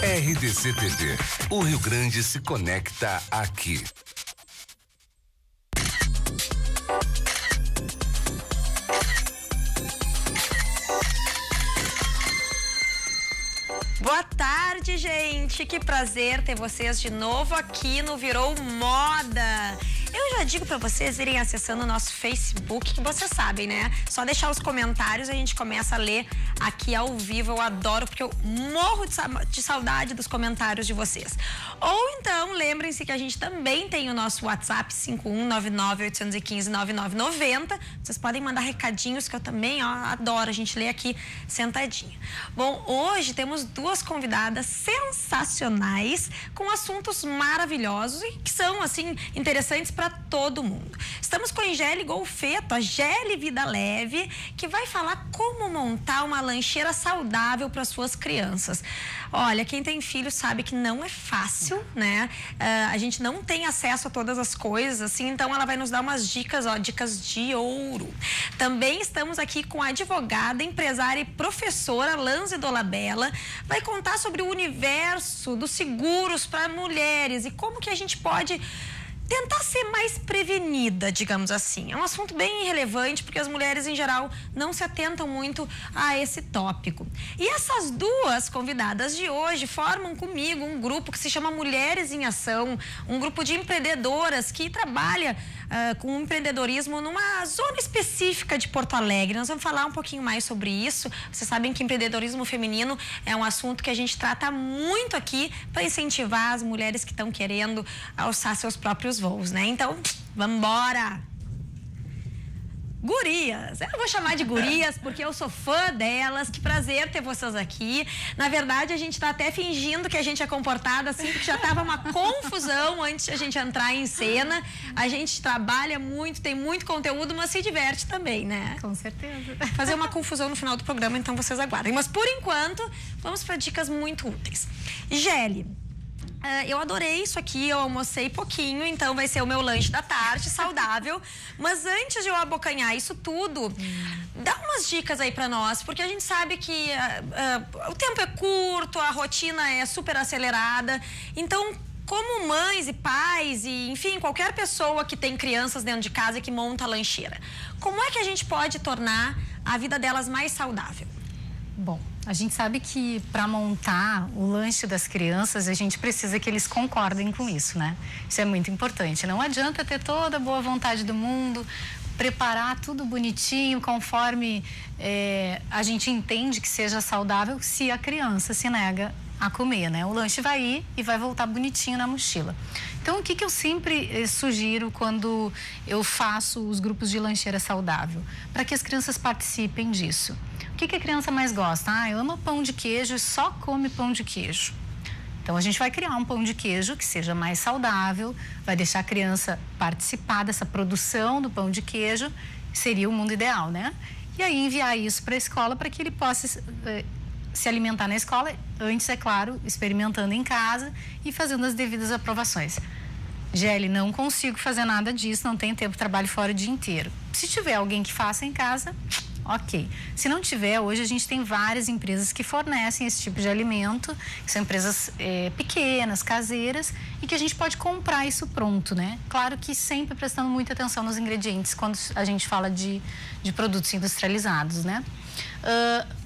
RDC TV. O Rio Grande se conecta aqui. Boa tarde, gente. Que prazer ter vocês de novo aqui no Virou Moda. Eu já digo pra vocês irem acessando o nosso Facebook, que vocês sabem, né? Só deixar os comentários, a gente começa a ler aqui ao vivo. Eu adoro, porque eu morro de saudade dos comentários de vocês. Ou então, lembrem-se que a gente também tem o nosso WhatsApp 5199-815-9990. Vocês podem mandar recadinhos, que eu também adoro. A gente lê aqui sentadinha. Bom, hoje temos duas convidadas sensacionais com assuntos maravilhosos e que são, assim, interessantes para todo mundo. Estamos com a Angeli Golfeto, a Geli Vida Leve, que vai falar como montar uma lancheira saudável para suas crianças. Olha, quem tem filho sabe que não é fácil, né? A gente não tem acesso a todas as coisas, assim, então ela vai nos dar umas dicas, dicas de ouro. Também estamos aqui com a advogada, empresária e professora Lanze Dolabella. Vai contar sobre o universo dos seguros para mulheres e como que a gente pode tentar ser mais prevenida, digamos assim. É um assunto bem relevante, porque as mulheres, em geral, não se atentam muito a esse tópico. E essas duas convidadas de hoje formam comigo um grupo que se chama Mulheres em Ação, um grupo de empreendedoras que trabalha com empreendedorismo numa zona específica de Porto Alegre. Nós vamos falar um pouquinho mais sobre isso. Vocês sabem que empreendedorismo feminino é um assunto que a gente trata muito aqui para incentivar as mulheres que estão querendo alçar seus próprios voos, né? Então, vamos embora! Gurias, eu vou chamar de gurias porque eu sou fã delas, que prazer ter vocês aqui. Na verdade, a gente tá até fingindo que a gente é comportada assim, porque já tava uma confusão antes de a gente entrar em cena. A gente trabalha muito, tem muito conteúdo, mas se diverte também, né? Com certeza. Fazer uma confusão no final do programa, então vocês aguardem. Mas por enquanto, vamos para dicas muito úteis. Geli, eu adorei isso aqui, eu almocei pouquinho, então vai ser o meu lanche da tarde, saudável. Mas antes de eu abocanhar isso tudo, dá umas dicas aí pra nós, porque a gente sabe que o tempo é curto, a rotina é super acelerada. Então, como mães e pais e, enfim, qualquer pessoa que tem crianças dentro de casa e que monta a lancheira, como é que a gente pode tornar a vida delas mais saudável? Bom, a gente sabe que para montar o lanche das crianças, a gente precisa que eles concordem com isso, né? Isso é muito importante. Não adianta ter toda a boa vontade do mundo, preparar tudo bonitinho, conforme a gente entende que seja saudável, se a criança se nega a comer, né? O lanche vai ir e vai voltar bonitinho na mochila. Então, o que eu sempre sugiro quando eu faço os grupos de lancheira saudável? Para que as crianças participem disso. O que a criança mais gosta? Eu amo pão de queijo e só come pão de queijo. Então, a gente vai criar um pão de queijo que seja mais saudável, vai deixar a criança participar dessa produção do pão de queijo, seria o mundo ideal, né? E aí enviar isso para a escola para que ele possa se alimentar na escola, antes, é claro, experimentando em casa e fazendo as devidas aprovações. Geli, não consigo fazer nada disso, não tenho tempo, trabalho fora o dia inteiro. Se tiver alguém que faça em casa, ok. Se não tiver, hoje a gente tem várias empresas que fornecem esse tipo de alimento, que são empresas pequenas, caseiras, e que a gente pode comprar isso pronto, né? Claro que sempre prestando muita atenção nos ingredientes quando a gente fala de produtos industrializados, né?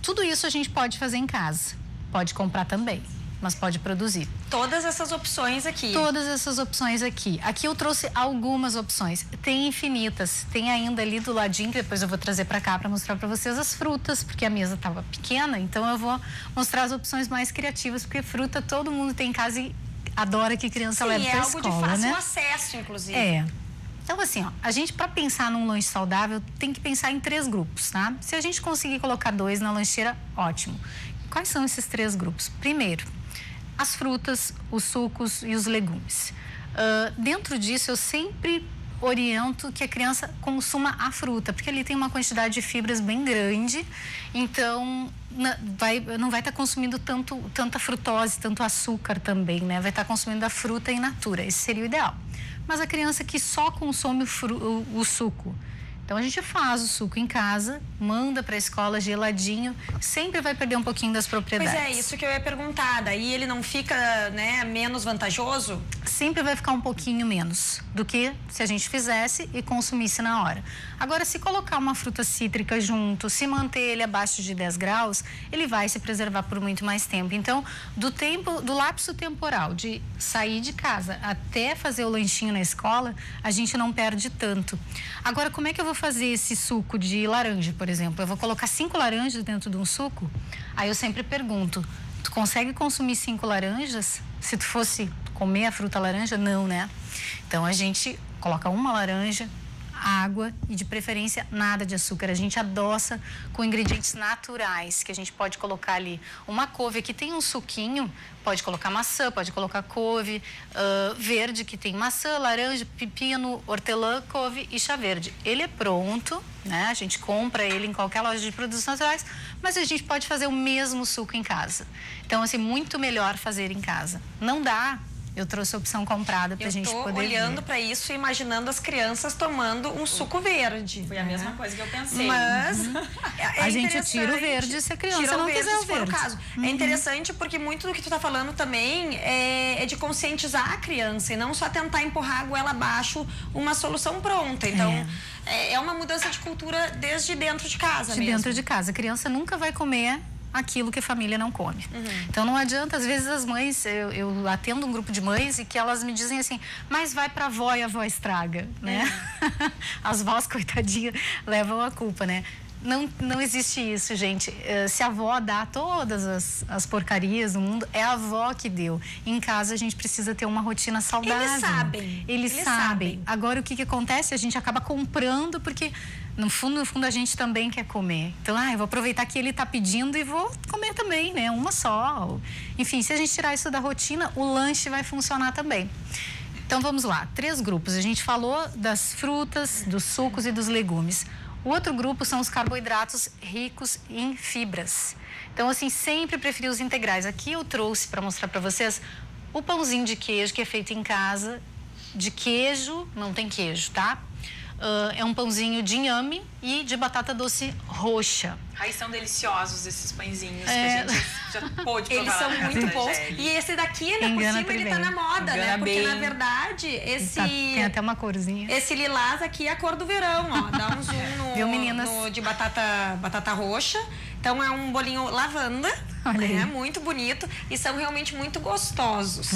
Tudo isso a gente pode fazer em casa, pode comprar também, mas pode produzir. Todas essas opções aqui. Todas essas opções aqui. Aqui eu trouxe algumas opções. Tem infinitas. Tem ainda ali do ladinho, que depois eu vou trazer para cá para mostrar para vocês as frutas, porque a mesa estava pequena, então eu vou mostrar as opções mais criativas, porque fruta todo mundo tem em casa e adora que criança leve para a escola, né? É algo de fácil acesso, inclusive. Então, assim, a gente, para pensar num lanche saudável, tem que pensar em 3 grupos, tá? Se a gente conseguir colocar 2 na lancheira, ótimo. Quais são esses 3 grupos? Primeiro, as frutas, os sucos e os legumes. Dentro disso, eu sempre oriento que a criança consuma a fruta, porque ali tem uma quantidade de fibras bem grande, então não vai estar consumindo tanta frutose, tanto açúcar também, né? Vai estar consumindo a fruta in natura, esse seria o ideal. Mas a criança que só consome o suco, Então a gente faz o suco em casa, manda para a escola geladinho, sempre vai perder um pouquinho das propriedades. Pois é, isso que eu ia perguntar. Daí ele não fica, né, menos vantajoso? Sempre vai ficar um pouquinho menos do que se a gente fizesse e consumisse na hora. Agora, se colocar uma fruta cítrica junto, se manter ele abaixo de 10 graus, ele vai se preservar por muito mais tempo. Então, do lapso temporal de sair de casa até fazer o lanchinho na escola, a gente não perde tanto. Agora, como é que eu vou fazer esse suco de laranja, por exemplo? Eu vou colocar 5 laranjas dentro de um suco? Aí eu sempre pergunto, tu consegue consumir 5 laranjas? Se tu fosse comer a fruta laranja, não, né? Então a gente coloca uma laranja, água e de preferência nada de açúcar. A gente adoça com ingredientes naturais que a gente pode colocar ali. Uma couve que tem um suquinho, pode colocar maçã, pode colocar couve, verde que tem maçã, laranja, pepino, hortelã, couve e chá verde. Ele é pronto, né? A gente compra ele em qualquer loja de produtos naturais, mas a gente pode fazer o mesmo suco em casa. Então, assim, muito melhor fazer em casa. Não dá. Eu trouxe a opção comprada pra gente poder ver. Eu tô olhando para isso e imaginando as crianças tomando um suco verde. Foi a mesma coisa que eu pensei. Mas a gente tira o verde se a criança não quiser o verde. Caso. É interessante porque muito do que tu tá falando também é de conscientizar a criança e não só tentar empurrar a goela abaixo uma solução pronta. Então, é uma mudança de cultura desde dentro de casa mesmo. Dentro de casa. A criança nunca vai comer aquilo que a família não come. Então não adianta, às vezes as mães, eu atendo um grupo de mães e que elas me dizem assim, mas vai pra avó e a avó estraga, né? As vós, coitadinhas, levam a culpa, né? Não existe isso, gente. Se a avó dá todas as porcarias do mundo, é a avó que deu. Em casa a gente precisa ter uma rotina saudável. Eles sabem. Agora o que acontece? A gente acaba comprando porque no fundo a gente também quer comer. Então, eu vou aproveitar que ele tá pedindo e vou comer também, né? Uma só. Enfim, se a gente tirar isso da rotina, o lanche vai funcionar também. Então, vamos lá. 3 grupos. A gente falou das frutas, dos sucos e dos legumes. O outro grupo são os carboidratos ricos em fibras. Então, assim, sempre preferi os integrais. Aqui eu trouxe para mostrar para vocês o pãozinho de queijo que é feito em casa. De queijo, não tem queijo, tá? É um pãozinho de inhame e de batata doce roxa. Aí são deliciosos esses pãezinhos que a gente já pôde provar. Eles são muito bons. E esse daqui, ainda por cima, ele tá na moda, né? Porque, na verdade, tem até uma corzinha. Esse lilás aqui é a cor do verão, ó. Dá um zoom de batata roxa. Então, é um bolinho lavanda, né? Muito bonito e são realmente muito gostosos.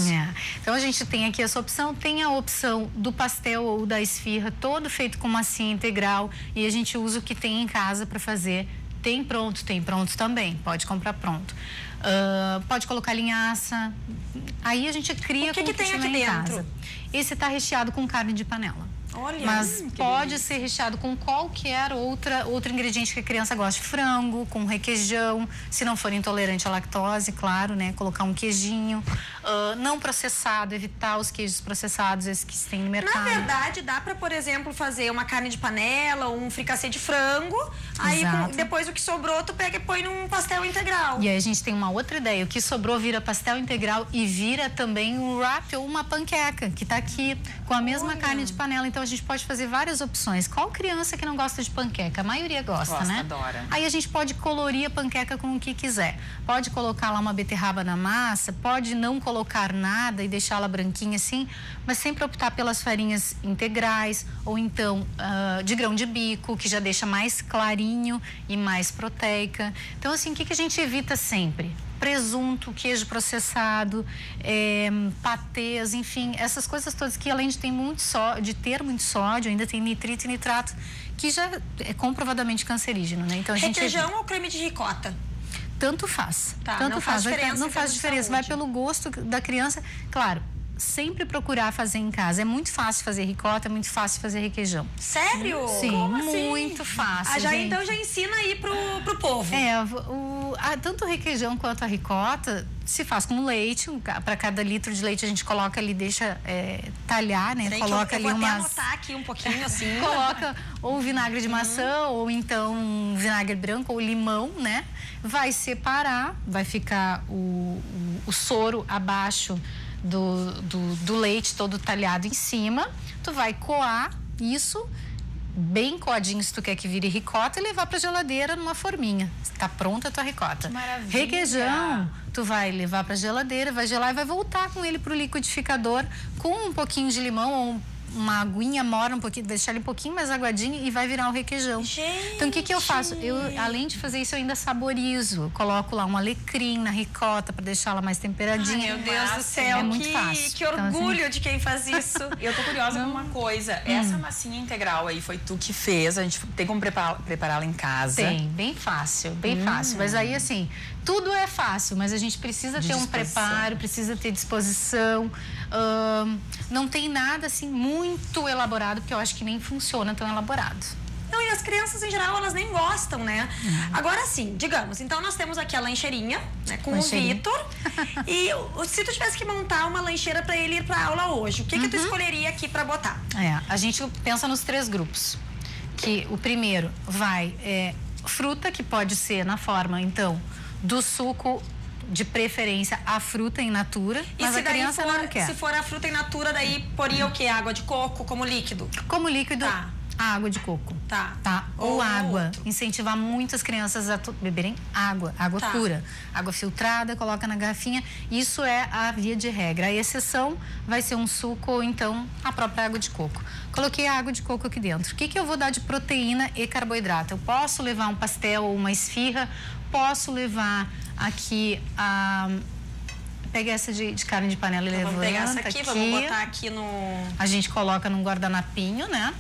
Então, a gente tem aqui essa opção. Tem a opção do pastel ou da esfirra, todo feito com massinha integral. E a gente usa o que tem em casa para fazer. Tem pronto também. Pode comprar pronto. Pode colocar linhaça. Aí a gente cria o que tem aqui dentro? Casa. Esse tá recheado com carne de panela. Olha, mas pode ser recheado com qualquer outro ingrediente que a criança goste. Frango, com requeijão, se não for intolerante à lactose, claro, né? Colocar um queijinho. Não processado, evitar os queijos processados, esses que tem no mercado. Na verdade, dá para, por exemplo, fazer uma carne de panela ou um fricassê de frango. Aí, depois o que sobrou, tu pega e põe num pastel integral. E aí a gente tem uma outra ideia. O que sobrou vira pastel integral e vira também um wrap ou uma panqueca, que tá aqui com a mesma carne de panela. Então, a gente pode fazer várias opções. Qual criança que não gosta de panqueca? A maioria gosta, né? Adora. Aí a gente pode colorir a panqueca com o que quiser. Pode colocar lá uma beterraba na massa, pode não colocar nada e deixá-la branquinha assim, mas sempre optar pelas farinhas integrais ou então de grão de bico, que já deixa mais clarinho e mais proteica. Então, assim, o que a gente evita sempre? Presunto, queijo processado, patês, enfim, essas coisas todas que além de ter muito sódio, ainda tem nitrito e nitrato, que já é comprovadamente cancerígeno, né? Então, requeijão ou creme de ricota? Tanto faz. Tá, tanto não faz diferença. Não faz diferença. Vai pelo gosto da criança. Claro, sempre procurar fazer em casa. É muito fácil fazer ricota, é muito fácil fazer requeijão. Sério? Sim, como assim? Muito fácil. Então já ensina aí pro povo. Tanto o requeijão quanto a ricota se faz com leite. Para cada litro de leite a gente coloca ali, deixa talhar, né? Coloca ali eu vou até anotar aqui um pouquinho assim. Coloca ou vinagre de maçã ou então vinagre branco ou limão, né? Vai separar, vai ficar o soro abaixo do leite todo talhado em cima. Tu vai coar isso, bem coadinho se tu quer que vire ricota e levar pra geladeira numa forminha. Tá pronta a tua ricota. Maravilha. Requeijão, tu vai levar pra geladeira, vai gelar e vai voltar com ele pro liquidificador com um pouquinho de limão ou uma aguinha morna, um pouquinho, deixar ele um pouquinho mais aguadinho e vai virar um requeijão. Gente. Então, o que eu faço? Eu, além de fazer isso, eu ainda saborizo. Coloco lá um alecrim na ricota para deixá-la mais temperadinha. Ai, meu Deus do céu, é muito fácil. Que orgulho então, assim, de quem faz isso. Eu tô curiosa com uma coisa. Essa massinha integral aí foi tu que fez. A gente tem como prepará-la em casa? Tem, bem fácil, bem fácil. Mas aí, assim, tudo é fácil, mas a gente precisa ter um preparo, precisa ter disposição. Não tem nada, assim, muito elaborado, porque eu acho que nem funciona tão elaborado. Não, e as crianças, em geral, elas nem gostam, né? Agora sim, digamos, então nós temos aqui a lancheirinha, né, com o Vitor. E se tu tivesse que montar uma lancheira para ele ir pra aula hoje, o que tu escolheria aqui para botar? A gente pensa nos 3 grupos. Que o primeiro vai fruta, que pode ser na forma, então, do suco, de preferência a fruta in natura, mas a criança não quer. Se for a fruta in natura, daí poria o quê? Água de coco como líquido? Como líquido, Tá. água de coco. Tá. Ou água. outro. Incentivar muitas crianças a beberem água Tá. pura. Água filtrada, coloca na garrafinha. Isso é a via de regra. A exceção vai ser um suco ou então a própria água de coco. Coloquei a água de coco aqui dentro. O que eu vou dar de proteína e carboidrato? Eu posso levar um pastel ou uma esfirra, posso levar aqui a... Pega essa de carne de panela e levanta. Vamos pegar essa aqui, vamos botar aqui no... A gente coloca num guardanapinho, né?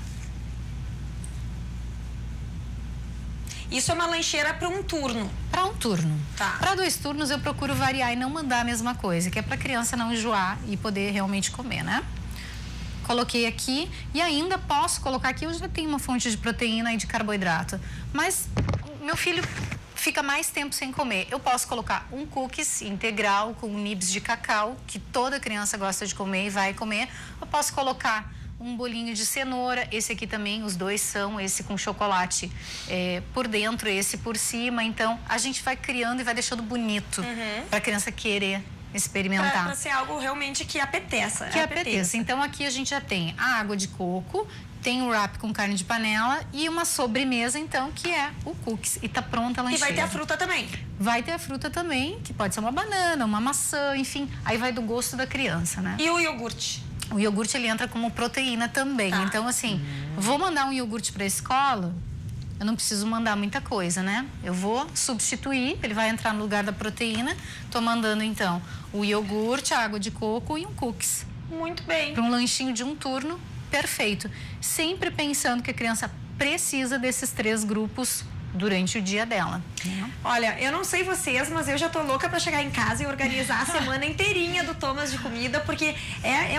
Isso é uma lancheira para um turno. Para um turno. Tá. Para 2 turnos eu procuro variar e não mandar a mesma coisa, que é para a criança não enjoar e poder realmente comer, né? Coloquei aqui e ainda posso colocar aqui, eu já tenho uma fonte de proteína e de carboidrato, mas meu filho fica mais tempo sem comer. Eu posso colocar um cookies integral com nibs de cacau, que toda criança gosta de comer e vai comer. Eu posso colocar um bolinho de cenoura, esse aqui também, os 2 são, esse com chocolate por dentro, esse por cima. Então, a gente vai criando e vai deixando bonito para a criança querer experimentar. Para ser algo realmente que apeteça. Que apeteça. Então, aqui a gente já tem a água de coco, tem o wrap com carne de panela e uma sobremesa, então, que é o cookies. E tá pronta a lancheira. E vai ter a fruta também. Vai ter a fruta também, que pode ser uma banana, uma maçã, enfim. Aí vai do gosto da criança, né? E o iogurte? O iogurte, ele entra como proteína também. Tá. Então, assim, vou mandar um iogurte para a escola, eu não preciso mandar muita coisa, né? Eu vou substituir, ele vai entrar no lugar da proteína. Tô mandando, então, o iogurte, a água de coco e um cookies. Muito bem. Para um lanchinho de um turno, perfeito. Sempre pensando que a criança precisa desses 3 grupos durante o dia dela. Olha, eu não sei vocês, mas eu já tô louca pra chegar em casa e organizar a semana inteirinha do Thomas de comida, porque é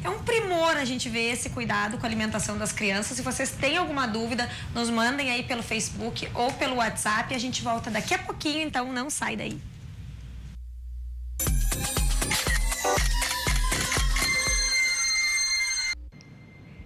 um primor a gente ver esse cuidado com a alimentação das crianças. Se vocês têm alguma dúvida, nos mandem aí pelo Facebook ou pelo WhatsApp. A gente volta daqui a pouquinho, então não sai daí.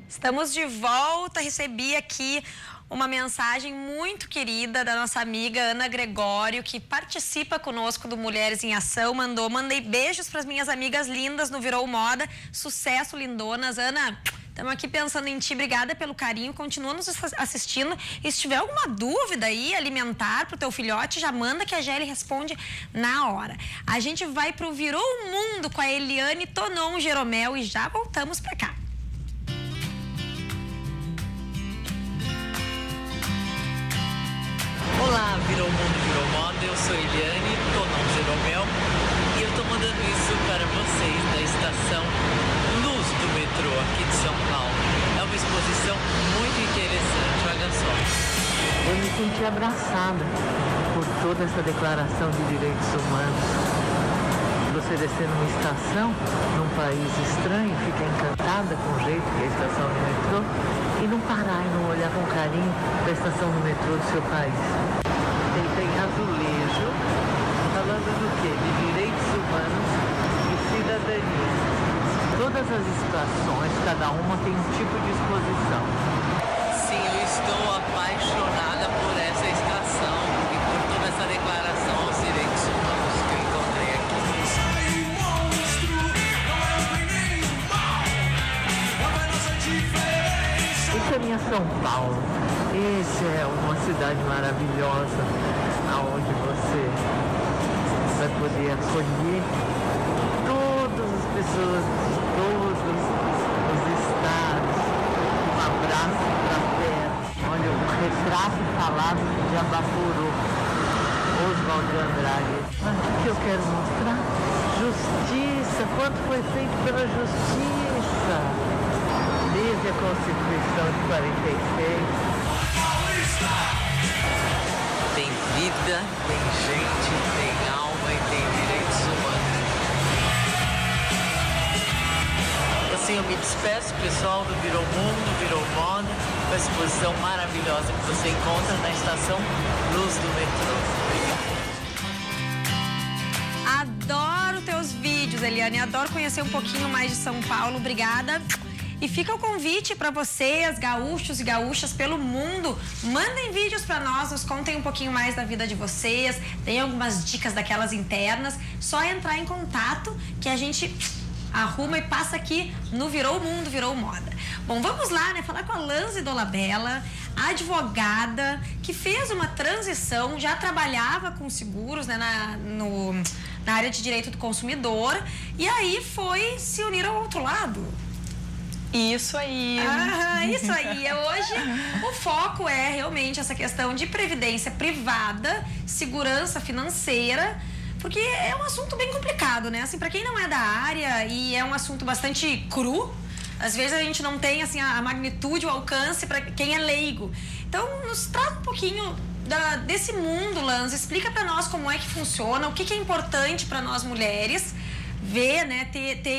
Estamos de volta, recebi aqui uma mensagem muito querida da nossa amiga Ana Gregório, que participa conosco do Mulheres em Ação, mandei beijos para as minhas amigas lindas no Virou Moda, sucesso, lindonas. Ana, estamos aqui pensando em ti, obrigada pelo carinho, continua nos assistindo, e se tiver alguma dúvida aí, alimentar pro teu filhote, já manda que a Gelli responde na hora. A gente vai pro Virou o Mundo com a Eliane Tonon Jeromel e já voltamos para cá. Olá, Virou Mundo, Virou Moda, eu sou Eliane Tonon Jeromel e eu tô mandando isso para vocês da estação Luz do metrô aqui de São Paulo. É uma exposição muito interessante, olha só. Eu me senti abraçada por toda essa declaração de direitos humanos. Você descer numa estação, num país estranho, fica encantada com o jeito que é a estação do metrô e não parar e não olhar com carinho para a estação do metrô do seu país. Tem azulejo, falando do quê? De direitos humanos e cidadania. Todas as estações, cada uma tem um tipo de exposição. Sim, eu estou apaixonada por essa estação e por toda essa declaração aos direitos humanos que eu encontrei aqui. Isso é minha São Paulo. Essa é uma cidade maravilhosa, aonde você vai poder acolher todas as pessoas de todos os estados. Um abraço fraterno. Olha, o retrato falado de Abaporô, Oswald de Andrade. Mas o que eu quero mostrar? Justiça, quanto foi feito pela justiça desde a Constituição de 46. Tem vida, tem gente, tem alma e tem direitos humanos. Assim, eu me despeço, pessoal, do Virou Mundo, Virou Moda, uma exposição maravilhosa que você encontra na estação Luz do Metrô. Adoro teus vídeos, Eliane. Adoro conhecer um pouquinho mais de São Paulo. Obrigada. E fica o convite para vocês, gaúchos e gaúchas pelo mundo. Mandem vídeos para nós, nos contem um pouquinho mais da vida de vocês. Tem algumas dicas daquelas internas. Só entrar em contato que a gente arruma e passa aqui no Virou Mundo, Virou Moda. Bom, vamos lá, né? Falar com a Lanzi Dolabella, advogada que fez uma transição, já trabalhava com seguros, né, na área de direito do consumidor, e aí foi se unir ao outro lado. Isso aí. Ah, isso aí. Hoje o foco é realmente essa questão de previdência privada, segurança financeira, porque é um assunto bem complicado, né? Assim, para quem não é da área, e é um assunto bastante cru, às vezes a gente não tem assim a magnitude, o alcance para quem é leigo. Então, nos traz um pouquinho desse mundo, Lanzi. Explica para nós como é que funciona, o que é importante para nós mulheres ver, né,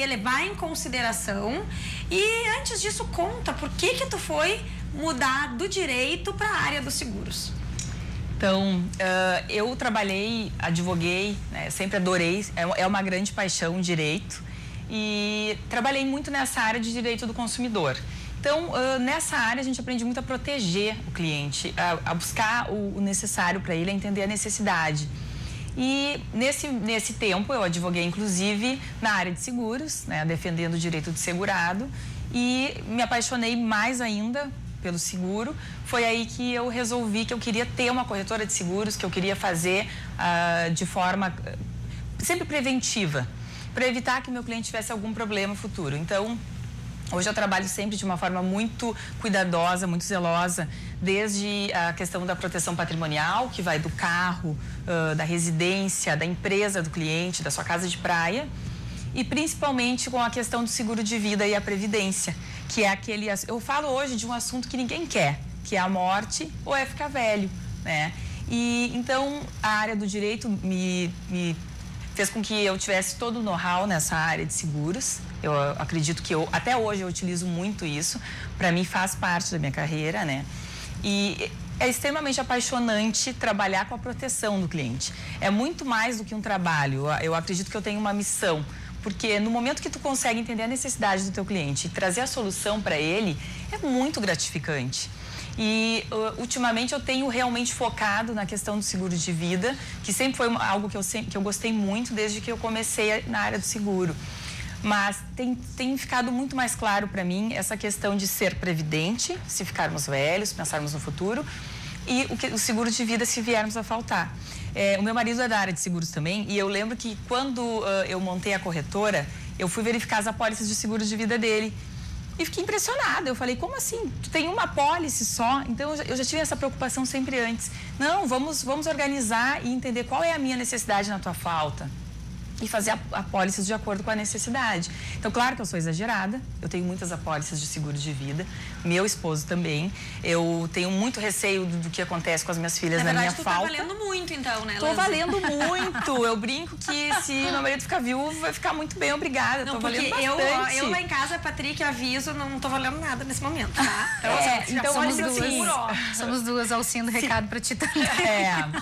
levar em consideração. E antes disso, conta por que tu foi mudar do direito para a área dos seguros. Então, eu trabalhei, advoguei, né, sempre adorei, é uma grande paixão o direito, e trabalhei muito nessa área de direito do consumidor. Então, nessa área a gente aprende muito a proteger o cliente, a buscar o necessário para ele, a entender a necessidade. E nesse tempo eu advoguei inclusive na área de seguros, né, defendendo o direito do segurado, e me apaixonei mais ainda pelo seguro. Foi aí que eu resolvi que eu queria ter uma corretora de seguros, que eu queria fazer de forma sempre preventiva, para evitar que o meu cliente tivesse algum problema futuro. Então, hoje eu trabalho sempre de uma forma muito cuidadosa, muito zelosa, desde a questão da proteção patrimonial, que vai do carro, da residência, da empresa do cliente, da sua casa de praia, e principalmente com a questão do seguro de vida e a previdência, que é aquele... Eu falo hoje de um assunto que ninguém quer, que é a morte ou é ficar velho, né? E então a área do direito me fez com que eu tivesse todo o know-how nessa área de seguros. Eu acredito que até hoje eu utilizo muito isso, para mim faz parte da minha carreira, né? E é extremamente apaixonante trabalhar com a proteção do cliente. É muito mais do que um trabalho. Eu acredito que eu tenho uma missão, porque no momento que tu consegue entender a necessidade do teu cliente e trazer a solução para ele, é muito gratificante. E ultimamente eu tenho realmente focado na questão do seguro de vida, que sempre foi algo que eu gostei muito desde que eu comecei na área do seguro. Mas tem ficado muito mais claro para mim essa questão de ser previdente, se ficarmos velhos, pensarmos no futuro, e o seguro de vida se viermos a faltar. O meu marido é da área de seguros também, e eu lembro que quando eu montei a corretora, eu fui verificar as apólices de seguro de vida dele. E fiquei impressionada. Eu falei, como assim? Tu tem uma apólice só? Então, eu já tive essa preocupação sempre antes. Não, vamos organizar e entender qual é a minha necessidade na tua falta. E fazer apólices de acordo com a necessidade. Então, claro que eu sou exagerada, eu tenho muitas apólices de seguro de vida, meu esposo também. Eu tenho muito receio do que acontece com as minhas filhas na minha falta. Na verdade, tu tá valendo muito, então, né, Lanzi? Tô valendo muito. Eu brinco que se meu marido ficar viúvo, vai ficar muito bem, obrigada. Não, tô valendo bastante. Eu lá em casa, Patrick, aviso, não tô valendo nada nesse momento, tá? Então somos duas alcinha do recado pra ti também.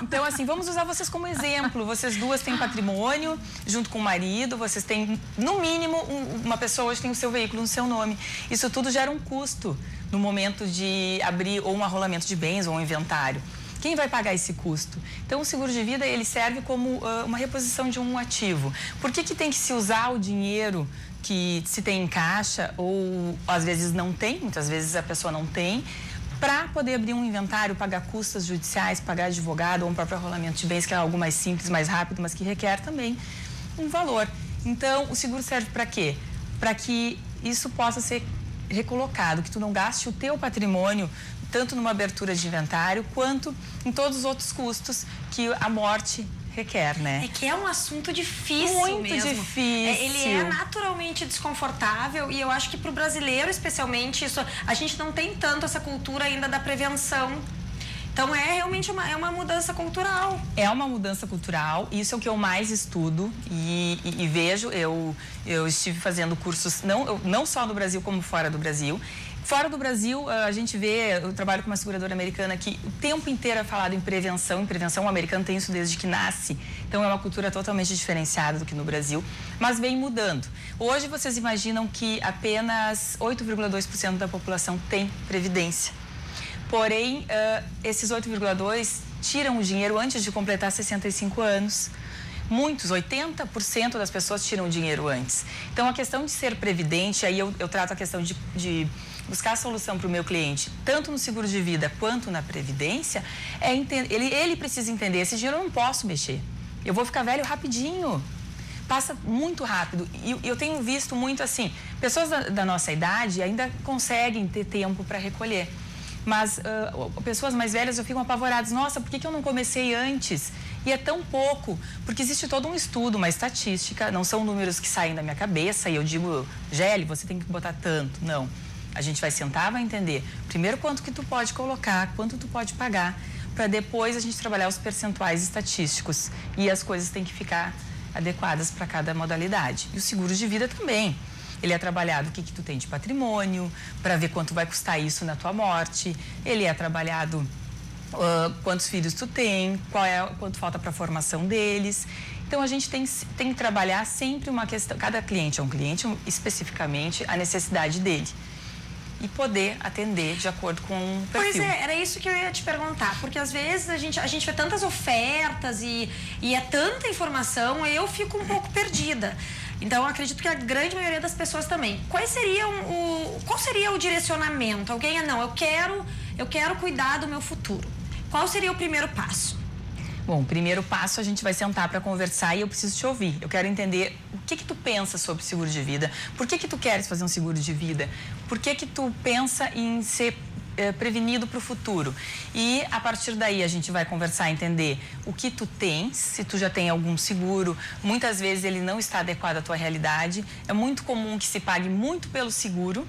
Então, assim, vamos usar vocês como exemplo. Vocês duas têm patrimônio, junto com o marido, vocês têm, no mínimo, uma pessoa hoje tem o seu veículo no seu nome. Isso tudo gera um custo no momento de abrir ou um arrolamento de bens ou um inventário. Quem vai pagar esse custo? Então, o seguro de vida, ele serve como uma reposição de um ativo. Por que tem que se usar o dinheiro que se tem em caixa ou, às vezes, não tem, muitas vezes a pessoa não tem, para poder abrir um inventário, pagar custas judiciais, pagar advogado ou um próprio arrolamento de bens, que é algo mais simples, mais rápido, mas que requer também um valor. Então, o seguro serve para quê? Para que isso possa ser recolocado, que tu não gaste o teu patrimônio tanto numa abertura de inventário quanto em todos os outros custos que a morte requer, né? É que é um assunto difícil muito mesmo. Difícil. Ele é naturalmente desconfortável e eu acho que para o brasileiro, especialmente, isso, a gente não tem tanto essa cultura ainda da prevenção. Então, é realmente uma mudança cultural. É uma mudança cultural, isso é o que eu mais estudo e vejo. Eu estive fazendo cursos, não só no Brasil, como fora do Brasil. Fora do Brasil, a gente vê, eu trabalho com uma seguradora americana que o tempo inteiro é falado em prevenção. O americano tem isso desde que nasce. Então, é uma cultura totalmente diferenciada do que no Brasil, mas vem mudando. Hoje, vocês imaginam que apenas 8,2% da população tem previdência. Porém, esses 8,2% tiram o dinheiro antes de completar 65 anos. Muitos, 80% das pessoas tiram o dinheiro antes. Então, a questão de ser previdente, aí eu trato a questão de buscar a solução para o meu cliente, tanto no seguro de vida quanto na previdência, ele precisa entender, esse dinheiro eu não posso mexer. Eu vou ficar velho rapidinho. Passa muito rápido. E eu tenho visto muito assim, pessoas da nossa idade ainda conseguem ter tempo para recolher. Mas pessoas mais velhas eu fico apavoradas. Nossa, por que eu não comecei antes? E é tão pouco, porque existe todo um estudo, uma estatística, não são números que saem da minha cabeça e eu digo, Géli, você tem que botar tanto. Não. A gente vai sentar, vai entender primeiro quanto que tu pode colocar, quanto tu pode pagar, para depois a gente trabalhar os percentuais estatísticos. E as coisas têm que ficar adequadas para cada modalidade. E o seguro de vida também. Ele é trabalhado o que tu tem de patrimônio, para ver quanto vai custar isso na tua morte. Ele é trabalhado quantos filhos tu tem, quanto falta para a formação deles. Então, a gente tem que trabalhar sempre uma questão. Cada cliente é um cliente, especificamente, a necessidade dele. E poder atender de acordo com o perfil. Pois é, era isso que eu ia te perguntar, porque às vezes a gente vê tantas ofertas e é tanta informação, eu fico um pouco perdida. Então, eu acredito que a grande maioria das pessoas também. Qual seria o direcionamento? Alguém, eu quero cuidar do meu futuro. Qual seria o primeiro passo? Bom, o primeiro passo a gente vai sentar para conversar e eu preciso te ouvir. Eu quero entender o que tu pensa sobre seguro de vida. Por que tu queres fazer um seguro de vida? Por que tu pensa em ser prevenido para o futuro? E a partir daí a gente vai conversar, entender o que tu tens, se tu já tem algum seguro. Muitas vezes ele não está adequado à tua realidade. É muito comum que se pague muito pelo seguro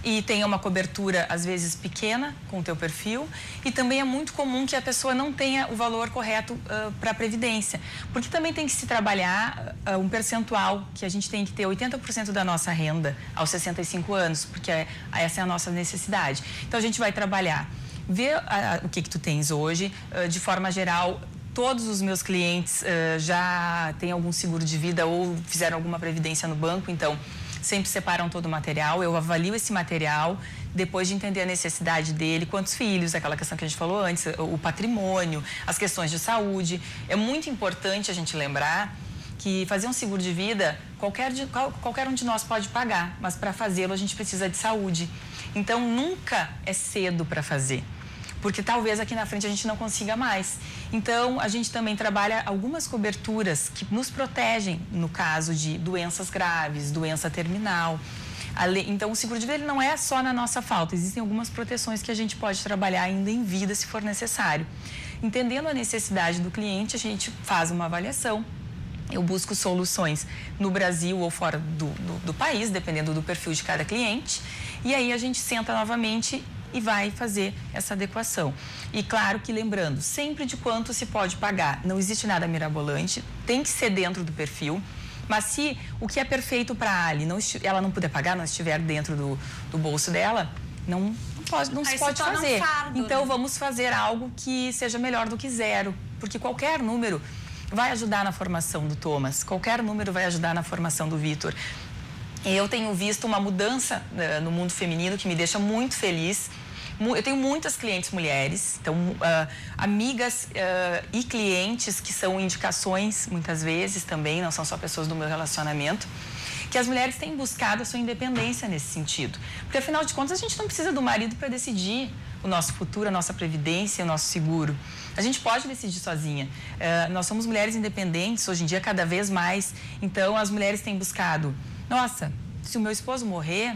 e tenha uma cobertura, às vezes, pequena com o teu perfil. E também é muito comum que a pessoa não tenha o valor correto para a previdência. Porque também tem que se trabalhar um percentual, que a gente tem que ter 80% da nossa renda aos 65 anos, porque essa é a nossa necessidade. Então, a gente vai trabalhar, ver o que tu tens hoje, de forma geral. Todos os meus clientes já têm algum seguro de vida ou fizeram alguma previdência no banco, então sempre separam todo o material, eu avalio esse material, depois de entender a necessidade dele, quantos filhos, aquela questão que a gente falou antes, o patrimônio, as questões de saúde. É muito importante a gente lembrar que fazer um seguro de vida, qualquer um de nós pode pagar, mas para fazê-lo a gente precisa de saúde. Então, nunca é cedo para fazer, porque talvez aqui na frente a gente não consiga mais. Então, a gente também trabalha algumas coberturas que nos protegem no caso de doenças graves, doença terminal. Então, o seguro de vida ele não é só na nossa falta, existem algumas proteções que a gente pode trabalhar ainda em vida, se for necessário. Entendendo a necessidade do cliente, a gente faz uma avaliação. Eu busco soluções no Brasil ou fora do país, dependendo do perfil de cada cliente. E aí, a gente senta novamente e vai fazer essa adequação. E claro que lembrando, sempre de quanto se pode pagar. Não existe nada mirabolante, tem que ser dentro do perfil. Mas se o que é perfeito para a Ali, ela não puder pagar, não estiver dentro do bolso dela, não se pode fazer. Então, vamos fazer algo que seja melhor do que zero. Porque qualquer número vai ajudar na formação do Thomas, qualquer número vai ajudar na formação do Vitor. Eu tenho visto uma mudança no mundo feminino que me deixa muito feliz. Eu tenho muitas clientes mulheres, então amigas e clientes que são indicações muitas vezes também, não são só pessoas do meu relacionamento, que as mulheres têm buscado a sua independência nesse sentido. Porque afinal de contas a gente não precisa do marido para decidir. o nosso futuro, a nossa previdência, o nosso seguro. A gente pode decidir sozinha. Nós somos mulheres independentes, hoje em dia cada vez mais. Então, as mulheres têm buscado, nossa, se o meu esposo morrer,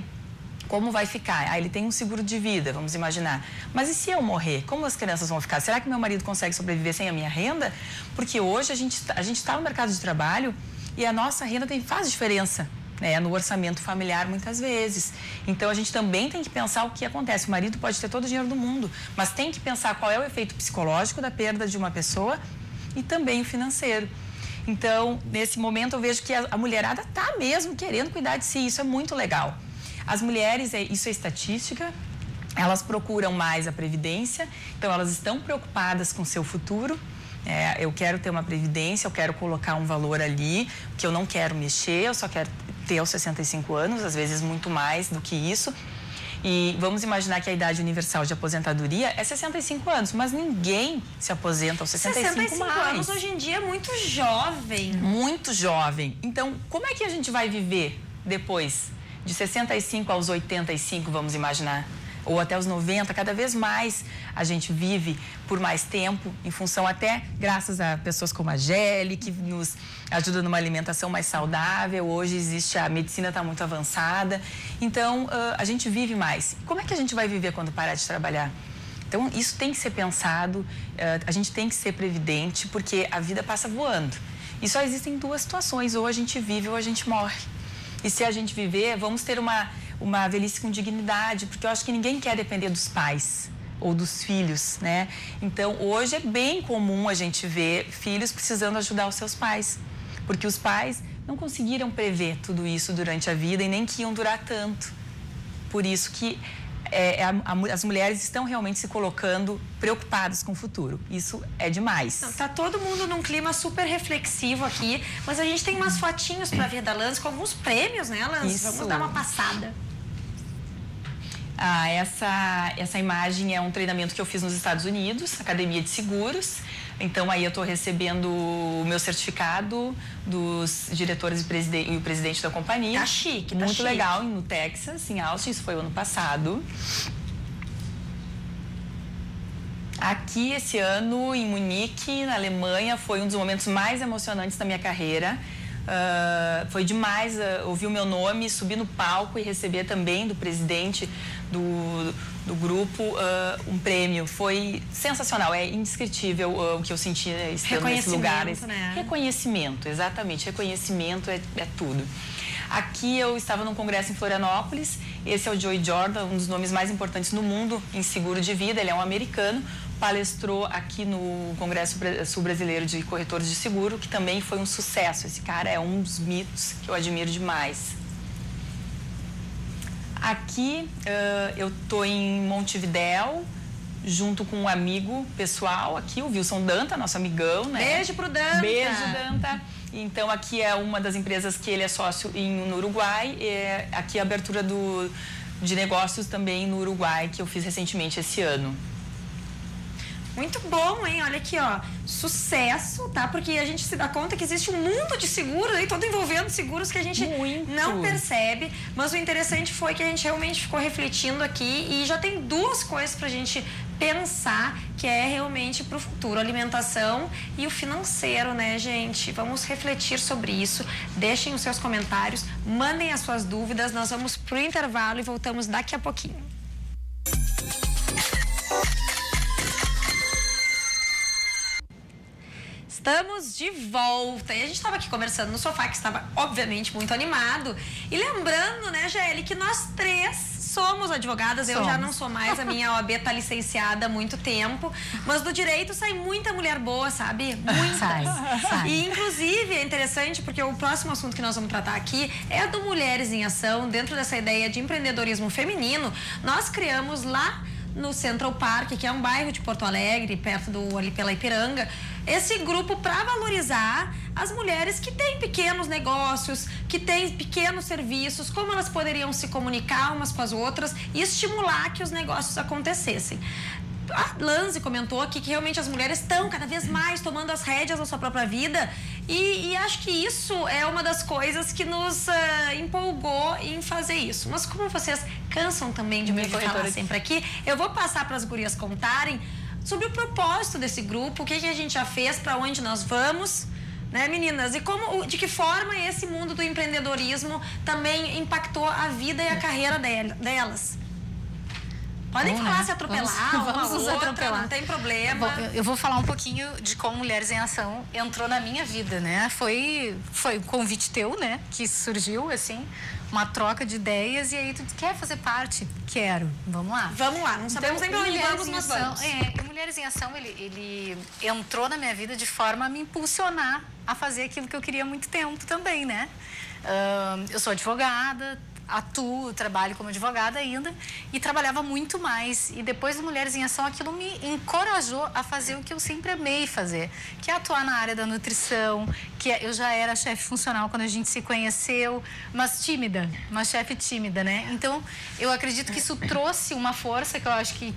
como vai ficar? Ah, ele tem um seguro de vida, vamos imaginar. Mas e se eu morrer? Como as crianças vão ficar? Será que meu marido consegue sobreviver sem a minha renda? Porque hoje a gente está no mercado de trabalho e a nossa renda faz diferença, né, no orçamento familiar muitas vezes. Então a gente também tem que pensar o que acontece. O marido pode ter todo o dinheiro do mundo, mas tem que pensar qual é o efeito psicológico da perda de uma pessoa e também o financeiro. Então, nesse momento eu vejo que a mulherada está mesmo querendo cuidar de si, isso é muito legal. As mulheres, isso é estatística, elas procuram mais a previdência, então elas estão preocupadas com o seu futuro. Eu quero ter uma previdência, eu quero colocar um valor ali, que eu não quero mexer, eu só quero ter aos 65 anos, às vezes muito mais do que isso. E vamos imaginar que a idade universal de aposentadoria é 65 anos, mas ninguém se aposenta aos 65 mais. anos hoje em dia é muito jovem. Muito jovem. Então, como é que a gente vai viver depois? De 65 aos 85, vamos imaginar, ou até os 90, cada vez mais a gente vive por mais tempo, em função até, graças a pessoas como a Gelli, que nos ajuda numa alimentação mais saudável. Hoje a medicina está muito avançada, então a gente vive mais. Como é que a gente vai viver quando parar de trabalhar? Então, isso tem que ser pensado, a gente tem que ser previdente, porque a vida passa voando. E só existem duas situações, ou a gente vive ou a gente morre. E se a gente viver, vamos ter uma velhice com dignidade, porque eu acho que ninguém quer depender dos pais ou dos filhos, né? Então, hoje é bem comum a gente ver filhos precisando ajudar os seus pais, porque os pais não conseguiram prever tudo isso durante a vida e nem que iam durar tanto. Por isso que as mulheres estão realmente se colocando preocupadas com o futuro. Isso é demais. Tá todo mundo num clima super reflexivo aqui, mas a gente tem umas fotinhos para ver da Lance com alguns prêmios, né, Lance? Isso. Vamos dar uma passada. Essa imagem é um treinamento que eu fiz nos Estados Unidos, Academia de Seguros. Então, aí eu estou recebendo o meu certificado dos diretores e o presidente da companhia. Tá chique, tá muito chique. legal, no Texas, em Austin, isso foi o ano passado. Aqui, esse ano, em Munique, na Alemanha, foi um dos momentos mais emocionantes da minha carreira. Foi demais ouvir o meu nome, subir no palco e receber também do presidente do grupo um prêmio. Foi sensacional, é indescritível o que eu senti estando nesses lugares. Né? Reconhecimento, exatamente, reconhecimento é tudo. Aqui eu estava num congresso em Florianópolis, esse é o Joey Jordan, um dos nomes mais importantes no mundo em seguro de vida, ele é um americano, palestrou aqui no Congresso Sul Brasileiro de Corretores de Seguro, que também foi um sucesso. Esse cara é um dos mitos que eu admiro demais. Aqui eu tô em Montevidéu, junto com um amigo pessoal aqui, o Wilson Danta, nosso amigão, né? Beijo pro Danta! Beijo, Danta! Então, aqui é uma das empresas que ele é sócio no Uruguai, aqui a abertura de negócios também no Uruguai, que eu fiz recentemente esse ano. Muito bom, hein? Olha aqui, ó. Sucesso, tá? Porque a gente se dá conta que existe um mundo de seguros aí, todo envolvendo seguros que a gente não percebe. Mas o interessante foi que a gente realmente ficou refletindo aqui e já tem duas coisas pra gente pensar, que é realmente pro futuro, a alimentação e o financeiro, né, gente? Vamos refletir sobre isso. Deixem os seus comentários, mandem as suas dúvidas. Nós vamos pro intervalo e voltamos daqui a pouquinho. Estamos de volta e a gente estava aqui conversando no sofá, que estava obviamente muito animado, e lembrando, né, Gelli, que nós três somos advogadas. Eu já não sou mais, a minha OAB tá licenciada há muito tempo, mas do direito sai muita mulher boa, sabe? Muita. Sai. E inclusive é interessante porque o próximo assunto que nós vamos tratar aqui é do Mulheres em Ação. Dentro dessa ideia de empreendedorismo feminino, nós criamos lá no Central Park, que é um bairro de Porto Alegre, perto ali pela Ipiranga, esse grupo para valorizar as mulheres que têm pequenos negócios, que têm pequenos serviços, como elas poderiam se comunicar umas com as outras e estimular que os negócios acontecessem. A Lanzi comentou aqui que realmente as mulheres estão cada vez mais tomando as rédeas da sua própria vida e acho que isso é uma das coisas que nos empolgou em fazer isso. Mas como vocês cansam também de me ouvir falar sempre aqui. Eu vou passar para as gurias contarem sobre o propósito desse grupo, o que a gente já fez, para onde nós vamos, né, meninas? E de que forma esse mundo do empreendedorismo também impactou a vida e a carreira delas. Podem falar, se atropelar, vamos nos atropelar. Não tem problema. Eu vou falar um pouquinho de como Mulheres em Ação entrou na minha vida, né? Foi um convite teu, né? Que surgiu, assim, uma troca de ideias e aí tu quer fazer parte? Quero. Vamos lá. Vamos lá. Não sabemos nem pra onde vamos, mas vamos. Mulheres em Ação, ele entrou na minha vida de forma a me impulsionar a fazer aquilo que eu queria há muito tempo também, né? Eu sou advogada, trabalho como advogada ainda e trabalhava muito mais. E depois do Mulheres em Ação, aquilo me encorajou a fazer o que eu sempre amei fazer, que é atuar na área da nutrição, eu já era chefe funcional quando a gente se conheceu, mas tímida, uma chefe tímida, né? Então, eu acredito que isso trouxe uma força que eu acho que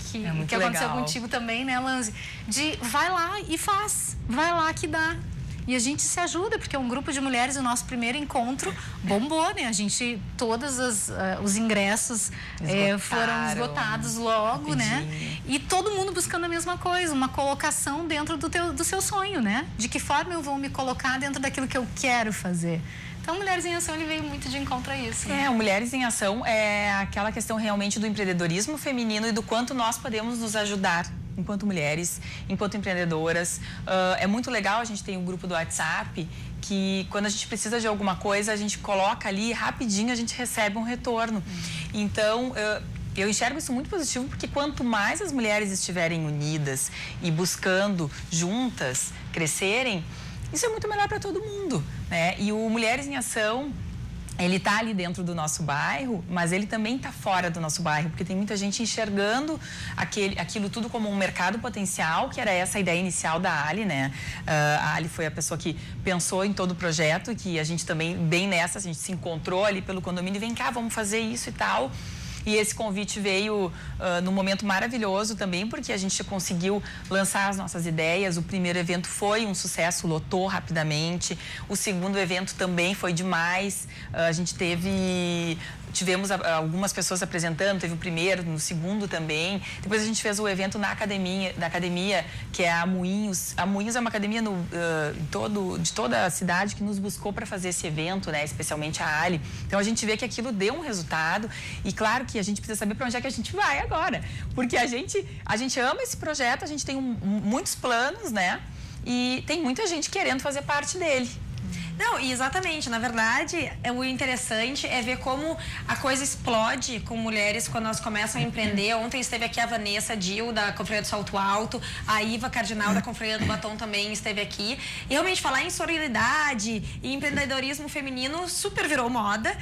aconteceu contigo também, né, Lanzi? De vai lá e faz, vai lá que dá. E a gente se ajuda, porque é um grupo de mulheres, o nosso primeiro encontro bombou, né? Todos os ingressos foram esgotados logo, né? E todo mundo buscando a mesma coisa, uma colocação dentro do seu sonho, né? De que forma eu vou me colocar dentro daquilo que eu quero fazer. Então, Mulheres em Ação, ele veio muito de encontro a isso. Né? O Mulheres em Ação é aquela questão realmente do empreendedorismo feminino e do quanto nós podemos nos ajudar enquanto mulheres, enquanto empreendedoras. É muito legal, a gente tem um grupo do WhatsApp que quando a gente precisa de alguma coisa, a gente coloca ali rapidinho, a gente recebe um retorno. Então, eu enxergo isso muito positivo, porque quanto mais as mulheres estiverem unidas e buscando juntas crescerem, isso é muito melhor para todo mundo, né? E o Mulheres em Ação, ele está ali dentro do nosso bairro, mas ele também está fora do nosso bairro, porque tem muita gente enxergando aquilo tudo como um mercado potencial, que era essa a ideia inicial da Ali, né? A Ali foi a pessoa que pensou em todo o projeto, que a gente também, bem nessa, a gente se encontrou ali pelo condomínio e vem cá, vamos fazer isso e tal. E esse convite veio num momento maravilhoso também, porque a gente conseguiu lançar as nossas ideias. O primeiro evento foi um sucesso, lotou rapidamente. O segundo evento também foi demais. A gente tivemos algumas pessoas apresentando, teve o primeiro, no segundo também. Depois a gente fez o evento na academia, que é a Moinhos. A Moinhos é uma academia de toda a cidade que nos buscou para fazer esse evento, né? Especialmente a Ali. Então a gente vê que aquilo deu um resultado e claro que a gente precisa saber para onde é que a gente vai agora. Porque a gente ama esse projeto, a gente tem muitos planos, né? E tem muita gente querendo fazer parte dele. Não, exatamente. Na verdade, o interessante é ver como a coisa explode com mulheres quando elas começam a empreender. Ontem esteve aqui a Vanessa Dil, da Confraria do Salto Alto, a Iva Cardinal, da Confraria do Batom, também esteve aqui. E realmente falar em sororidade e empreendedorismo feminino super virou moda.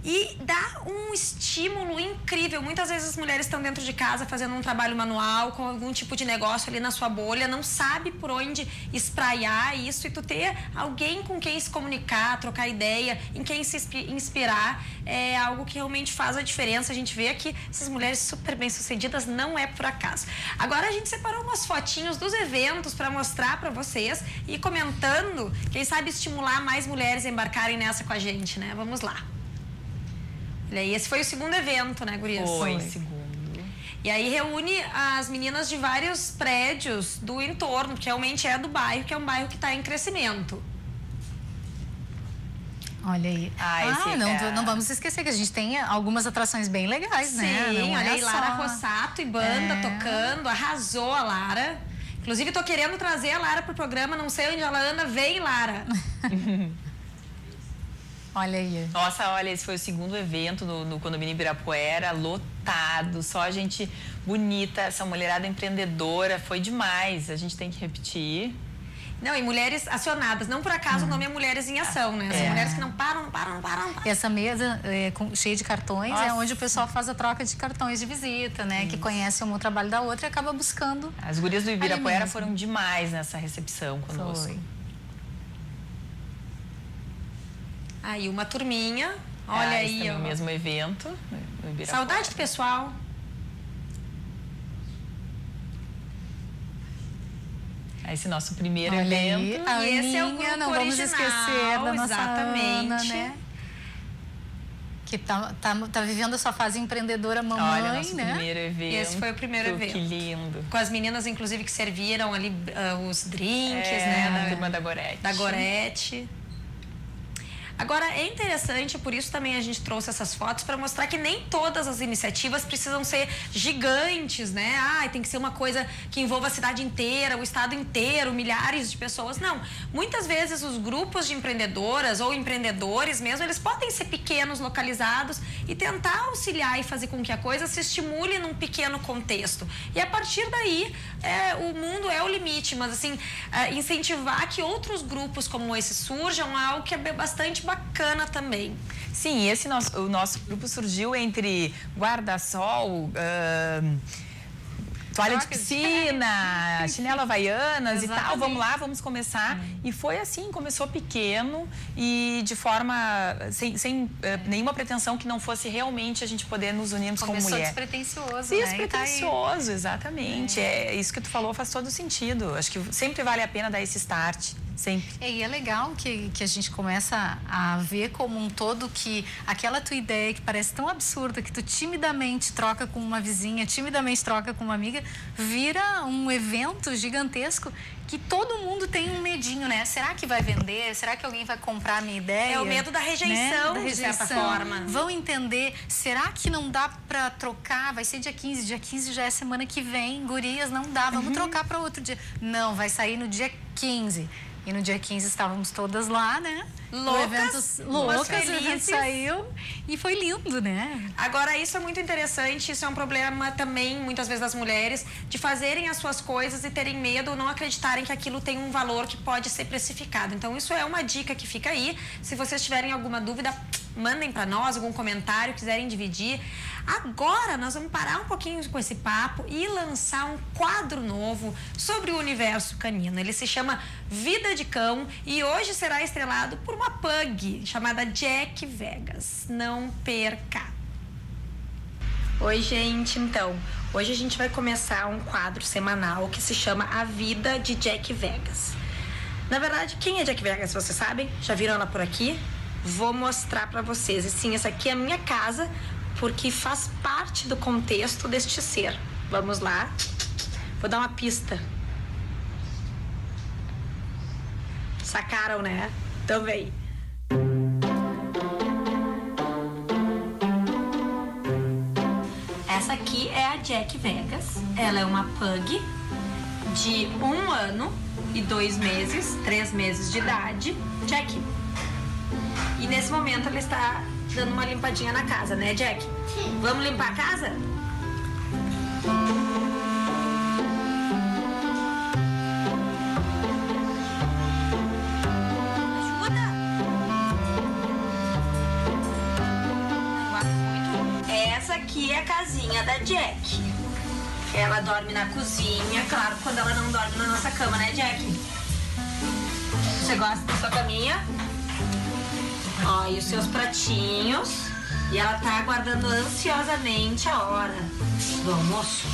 E dá um estímulo incrível. Muitas vezes as mulheres estão dentro de casa fazendo um trabalho manual, com algum tipo de negócio ali na sua bolha, não sabe por onde espraiar isso, e tu ter alguém com quem se comunicar, trocar ideia, em quem se inspirar, é algo que realmente faz a diferença. A gente vê que essas mulheres super bem-sucedidas não é por acaso. Agora a gente separou umas fotinhos dos eventos para mostrar para vocês e comentando, quem sabe estimular mais mulheres a embarcarem nessa com a gente, né? Vamos lá. Olha aí, esse foi o segundo evento, né, gurias? Foi, segundo. E aí reúne as meninas de vários prédios do entorno, que realmente é do bairro, que é um bairro que está em crescimento. Olha aí. Não vamos esquecer que a gente tem algumas atrações bem legais, né? Sim, olha aí, Lara Rossato e banda tocando, arrasou a Lara. Inclusive, tô querendo trazer a Lara pro programa, não sei onde ela anda, vem, Lara. Olha aí. Nossa, olha, esse foi o segundo evento no condomínio Ibirapuera, lotado, só gente bonita, essa mulherada empreendedora, foi demais, a gente tem que repetir. Não, e mulheres acionadas, não por acaso o nome é Mulheres em Ação, né? São mulheres que não param. Essa mesa cheia de cartões é onde o pessoal faz a troca de cartões de visita, né? Isso. Que conhece um trabalho da outra e acaba buscando. As gurias do Ibirapuera foram demais nessa recepção conosco. Foi. Aí uma turminha, olha aí. No mesmo evento. No Saudade do pessoal. Esse nosso primeiro evento. A e esse Aninha, é o grupo não original, vamos esquecer da nossa exatamente. Ana, né? que tá vivendo a sua fase empreendedora mamãe, Olha, nosso né? primeiro evento. Esse foi o primeiro evento. Que lindo. Com as meninas, inclusive, que serviram ali os drinks, né? A turma da Gorete. Da Gorete. Agora, é interessante, por isso também a gente trouxe essas fotos para mostrar que nem todas as iniciativas precisam ser gigantes, né? Tem que ser uma coisa que envolva a cidade inteira, o estado inteiro, milhares de pessoas. Não. Muitas vezes os grupos de empreendedoras ou empreendedores mesmo, eles podem ser pequenos, localizados e tentar auxiliar e fazer com que a coisa se estimule num pequeno contexto. E a partir daí, o mundo é o limite, mas assim, incentivar que outros grupos como esse surjam é algo que é bastante bacana também. Sim, o nosso grupo surgiu entre guarda-sol, toalha de piscina, chinelo havaianas e tal. Vamos lá, vamos começar. E foi assim, começou pequeno e de forma, sem nenhuma pretensão que não fosse realmente a gente poder nos unirmos como mulher. Despretensioso, Despretensioso, exatamente. É isso que tu falou, faz todo sentido. Acho que sempre vale a pena dar esse start. Sempre. E é legal que a gente começa a ver como um todo que aquela tua ideia que parece tão absurda, que tu timidamente troca com uma vizinha, timidamente troca com uma amiga, vira um evento gigantesco que todo mundo tem um medinho, né? Será que vai vender? Será que alguém vai comprar a minha ideia? É o medo da rejeição, né? de certa forma. Vão entender, será que não dá pra trocar? Vai ser dia 15 já é semana que vem, gurias, não dá, vamos trocar para outro dia. Não, vai sair no dia 15. E no dia 15 estávamos todas lá, né? Loucas, o evento saiu e foi lindo, né? Agora, isso é muito interessante, isso é um problema também, muitas vezes, das mulheres, de fazerem as suas coisas e terem medo ou não acreditarem que aquilo tem um valor que pode ser precificado. Então, isso é uma dica que fica aí. Se vocês tiverem alguma dúvida, mandem para nós algum comentário, quiserem dividir. Agora, nós vamos parar um pouquinho com esse papo e lançar um quadro novo sobre o universo canino. Ele se chama Vida de Cão e hoje será estrelado por uma pug chamada Jack Vegas. Não perca! Oi, gente. Então, hoje a gente vai começar um quadro semanal que se chama A Vida de Jack Vegas. Na verdade, quem é Jack Vegas, vocês sabem? Já viram ela por aqui? Vou mostrar pra vocês. E sim, essa aqui é a minha casa, porque faz parte do contexto deste ser. Vamos lá. Vou dar uma pista. Sacaram, né? Então vem. Essa aqui é a Jack Vegas. Ela é uma pug de 1 ano e 2 meses, 3 meses de idade. Jack. E nesse momento ela está dando uma limpadinha na casa, né, Jack? Sim. Vamos limpar a casa? Ajuda! Essa aqui é a casinha da Jack. Ela dorme na cozinha, claro, quando ela não dorme na nossa cama, né, Jack? Você gosta da sua caminha? Ó, e os seus pratinhos. E ela tá aguardando ansiosamente a hora do almoço.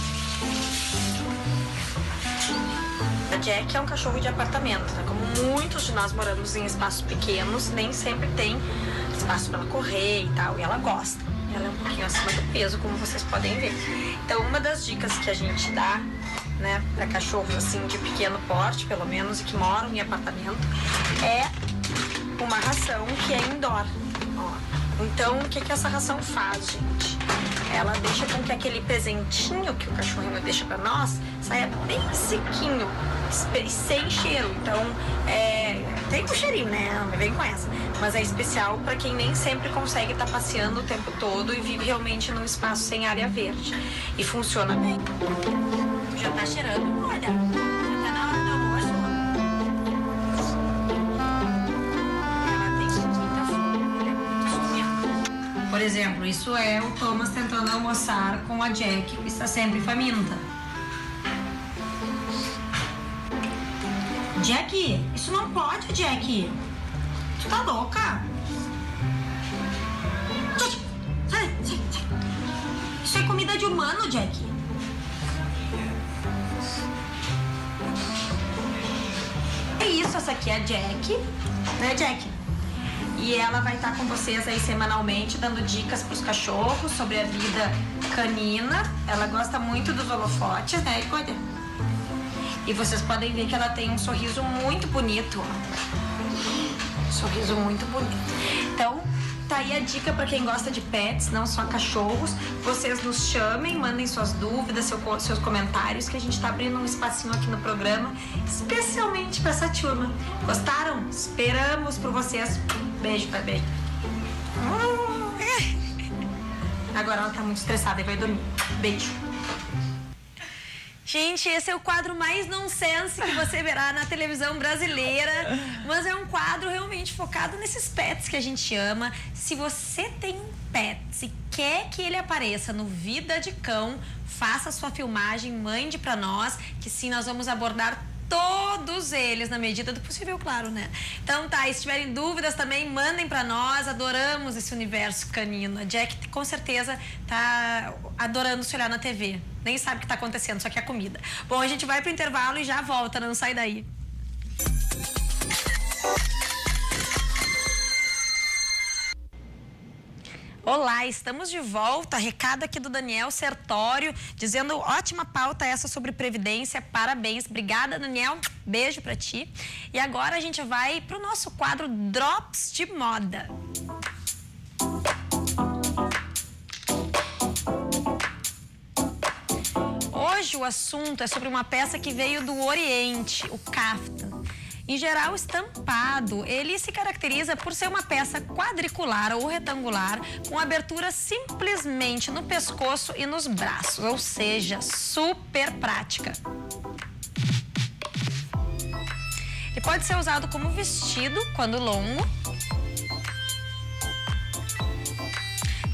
A Jack é um cachorro de apartamento, né? Como muitos de nós moramos em espaços pequenos, nem sempre tem espaço para ela correr e tal. E ela gosta. Ela é um pouquinho acima do peso, como vocês podem ver. Então, uma das dicas que a gente dá, né, para cachorros assim de pequeno porte, pelo menos, e que moram em apartamento, é uma ração que é indoor. Ó. Então, o que essa ração faz, gente? Ela deixa com que aquele presentinho que o cachorrinho deixa pra nós saia bem sequinho, sem cheiro. Então, tem um cheirinho, né? Não me vem com essa. Mas é especial pra quem nem sempre consegue estar passeando o tempo todo e vive realmente num espaço sem área verde. E funciona bem. Já tá cheirando, olha. Já tá na hora do almoço. Por exemplo, isso é o Thomas tentando almoçar com a Jack, que está sempre faminta. Jack, isso não pode, Jack. Tu tá louca? Jack, sai. Isso é comida de humano, Jack. É isso, essa aqui é a Jack, né, Jack? E ela vai estar com vocês aí semanalmente, dando dicas para os cachorros sobre a vida canina. Ela gosta muito dos holofotes, né, Icônia? E vocês podem ver que ela tem um sorriso muito bonito, ó. Um sorriso muito bonito. Então, tá aí a dica para quem gosta de pets, não só cachorros. Vocês nos chamem, mandem suas dúvidas, seus comentários, que a gente tá abrindo um espacinho aqui no programa, especialmente para essa turma. Gostaram? Esperamos por vocês. Beijo, beijo. Agora ela tá muito estressada e vai dormir. Beijo. Gente, esse é o quadro mais nonsense que você verá na televisão brasileira, mas é um quadro realmente focado nesses pets que a gente ama. Se você tem um pet e quer que ele apareça no Vida de Cão, faça sua filmagem, mande pra nós, que sim, nós vamos abordar todos eles, na medida do possível, claro, né? Então tá, e se tiverem dúvidas também, mandem pra nós, adoramos esse universo canino. A Jack com certeza tá adorando se olhar na TV. Nem sabe o que tá acontecendo, só que é comida. Bom, a gente vai pro intervalo e já volta, não sai daí. Olá, estamos de volta. Recado aqui do Daniel Sertório, dizendo ótima pauta essa sobre previdência. Parabéns. Obrigada, Daniel. Beijo pra ti. E agora a gente vai pro nosso quadro Drops de Moda. Hoje o assunto é sobre uma peça que veio do Oriente, o kaftan. Em geral, estampado, ele se caracteriza por ser uma peça quadricular ou retangular com abertura simplesmente no pescoço e nos braços, ou seja, super prática. Ele pode ser usado como vestido quando longo.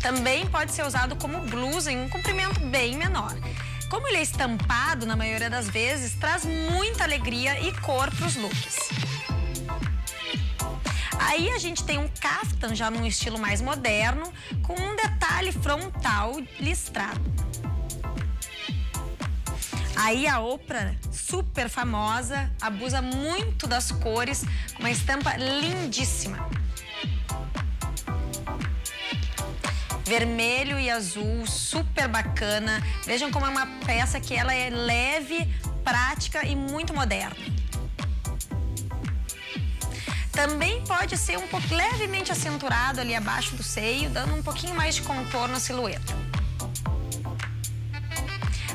Também pode ser usado como blusa em um comprimento bem menor. Como ele é estampado, na maioria das vezes, traz muita alegria e cor para os looks. Aí a gente tem um kaftan já num estilo mais moderno, com um detalhe frontal listrado. Aí a Oprah, super famosa, abusa muito das cores, com uma estampa lindíssima. Vermelho e azul, super bacana. Vejam como é uma peça que ela é leve, prática e muito moderna. Também pode ser um pouco levemente acinturado ali abaixo do seio, dando um pouquinho mais de contorno à silhueta.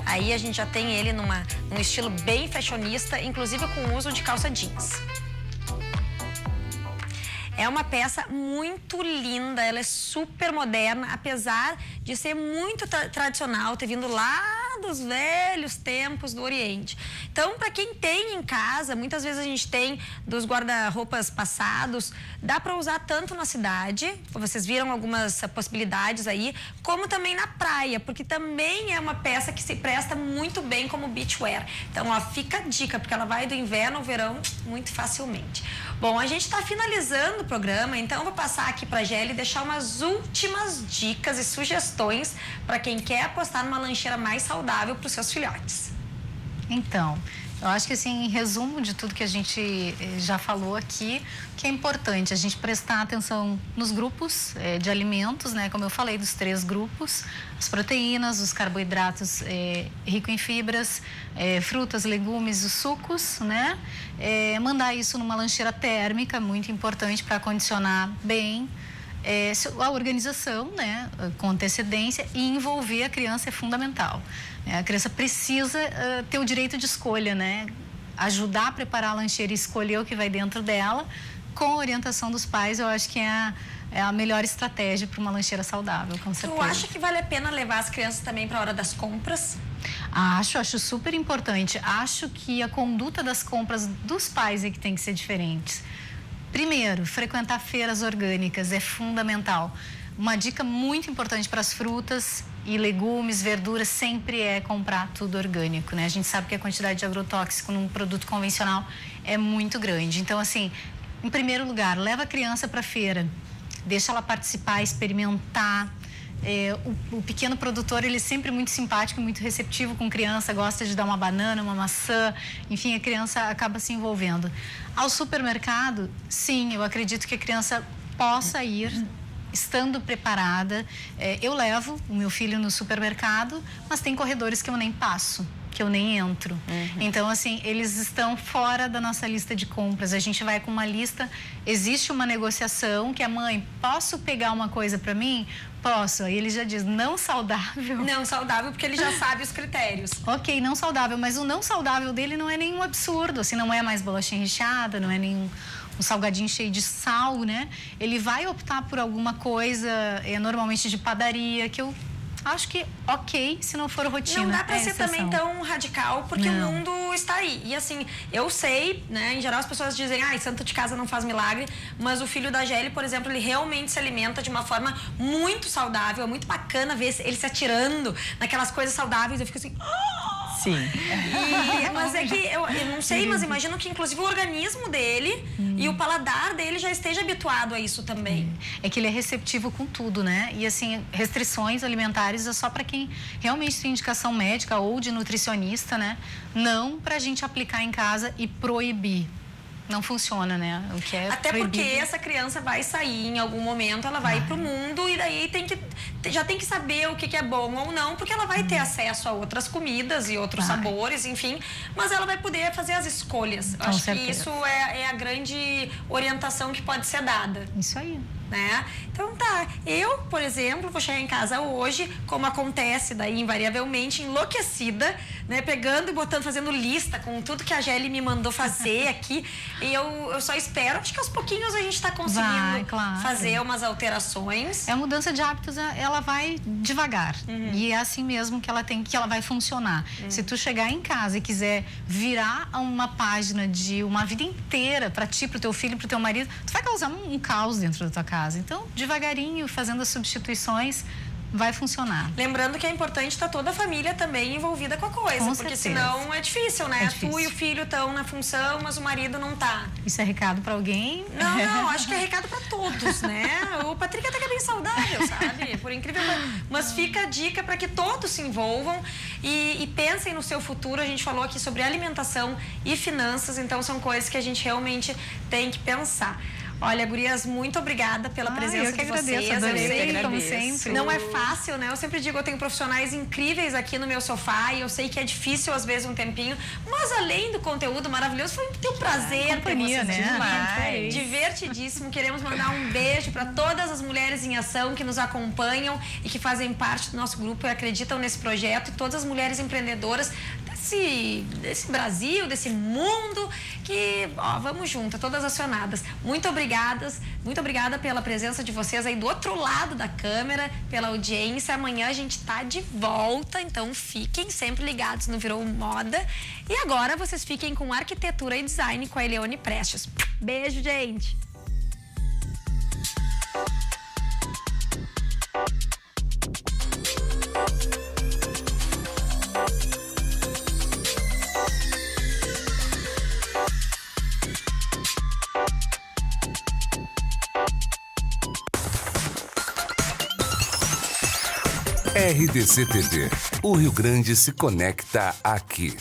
Aí a gente já tem ele num estilo bem fashionista, inclusive com o uso de calça jeans. É uma peça muito linda, ela é super moderna, apesar de ser muito tradicional, ter vindo lá dos velhos tempos do Oriente. Então, para quem tem em casa, muitas vezes a gente tem dos guarda-roupas passados, dá para usar tanto na cidade, vocês viram algumas possibilidades aí, como também na praia, porque também é uma peça que se presta muito bem como beachwear. Então, ó, fica a dica, porque ela vai do inverno ao verão muito facilmente. Bom, a gente está finalizando o programa, então eu vou passar aqui para a Gélia e deixar umas últimas dicas e sugestões para quem quer apostar numa lancheira mais saudável para os seus filhotes. Então, eu acho que assim, em resumo de tudo que a gente já falou aqui, que é importante a gente prestar atenção nos grupos de alimentos, né? Como eu falei, dos 3 grupos, as proteínas, os carboidratos ricos em fibras, frutas, legumes, os sucos, né? Mandar isso numa lancheira térmica, muito importante para condicionar bem a organização, né? Com antecedência, e envolver a criança é fundamental. A criança precisa ter o direito de escolha, né? Ajudar a preparar a lancheira e escolher o que vai dentro dela, com a orientação dos pais, eu acho que é a melhor estratégia para uma lancheira saudável, com certeza. Tu acha que vale a pena levar as crianças também para a hora das compras? Acho super importante. Acho que a conduta das compras dos pais é que tem que ser diferente. Primeiro, frequentar feiras orgânicas é fundamental. Uma dica muito importante para as frutas e legumes, verduras, sempre é comprar tudo orgânico, né? A gente sabe que a quantidade de agrotóxico num produto convencional é muito grande. Então, assim, em primeiro lugar, leva a criança para a feira, deixa ela participar, experimentar, O pequeno produtor, ele é sempre muito simpático, muito receptivo com criança, gosta de dar uma banana, uma maçã, enfim, a criança acaba se envolvendo. Ao supermercado, sim, eu acredito que a criança possa ir estando preparada. Eu levo o meu filho no supermercado, mas tem corredores que eu nem passo, que eu nem entro. Então, assim, eles estão fora da nossa lista de compras. A gente vai com uma lista, existe uma negociação que a mãe, posso pegar uma coisa para mim? Posso. Aí ele já diz, não saudável. Não saudável, porque ele já sabe os critérios. Ok, não saudável, mas o não saudável dele não é nenhum absurdo, assim, não é mais bolachinha recheada, não é nenhum um salgadinho cheio de sal, né? Ele vai optar por alguma coisa, normalmente de padaria, que eu acho que ok, se não for rotina. Não dá pra ser também tão radical, porque o mundo está aí. E assim, eu sei, né? Em geral as pessoas dizem, santo de casa não faz milagre, mas o filho da Gelli, por exemplo, ele realmente se alimenta de uma forma muito saudável, é muito bacana ver ele se atirando naquelas coisas saudáveis. Eu fico assim... Sim. Mas é que eu não sei, mas imagino que inclusive o organismo dele e o paladar dele já esteja habituado a isso também. É que ele é receptivo com tudo, né? E assim, restrições alimentares é só para quem realmente tem indicação médica ou de nutricionista, né? Não pra gente aplicar em casa e proibir. Não funciona, né? O que é até proibido. Porque essa criança vai sair em algum momento, ela vai ir pro mundo e daí já tem que saber o que é bom ou não, porque ela vai ter acesso a outras comidas e outros sabores, enfim, mas ela vai poder fazer as escolhas. Eu acho que isso é a grande orientação que pode ser dada. Isso aí. Né? Então tá, eu, por exemplo, vou chegar em casa hoje, como acontece daí invariavelmente, enlouquecida, né? Pegando e botando, fazendo lista com tudo que a Gelli me mandou fazer aqui, e eu só espero, acho que aos pouquinhos a gente tá conseguindo fazer umas alterações. A mudança de hábitos, ela vai devagar, e é assim mesmo que ela vai funcionar. Se tu chegar em casa e quiser virar uma página de uma vida inteira para ti, pro teu filho, pro teu marido, tu vai causar um caos dentro da tua casa. Então, devagarinho, fazendo as substituições, vai funcionar. Lembrando que é importante estar toda a família também envolvida com a coisa, porque senão é difícil, né? Tu e o filho estão na função, mas o marido não tá. Isso é recado para alguém? Não, acho que é recado para todos, né? O Patrick até que é bem saudável, sabe? Por incrível, mas fica a dica para que todos se envolvam e pensem no seu futuro. A gente falou aqui sobre alimentação e finanças, então são coisas que a gente realmente tem que pensar. Olha, gurias, muito obrigada pela presença de vocês. Adorei, como sempre. Não é fácil, né? Eu sempre digo, eu tenho profissionais incríveis aqui no meu sofá e eu sei que é difícil, às vezes, um tempinho. Mas, além do conteúdo maravilhoso, foi um prazer ter vocês, né? Divertidíssimo. Queremos mandar um beijo para todas as mulheres em ação que nos acompanham e que fazem parte do nosso grupo e acreditam nesse projeto. E todas as mulheres empreendedoras desse Brasil, desse mundo, que, vamos juntas, todas acionadas. Muito obrigada pela presença de vocês aí do outro lado da câmera, pela audiência. Amanhã a gente tá de volta, então fiquem sempre ligados no Virou Moda. E agora vocês fiquem com arquitetura e design com a Eliane Prestes. Beijo, gente! RDC TV. O Rio Grande se conecta aqui.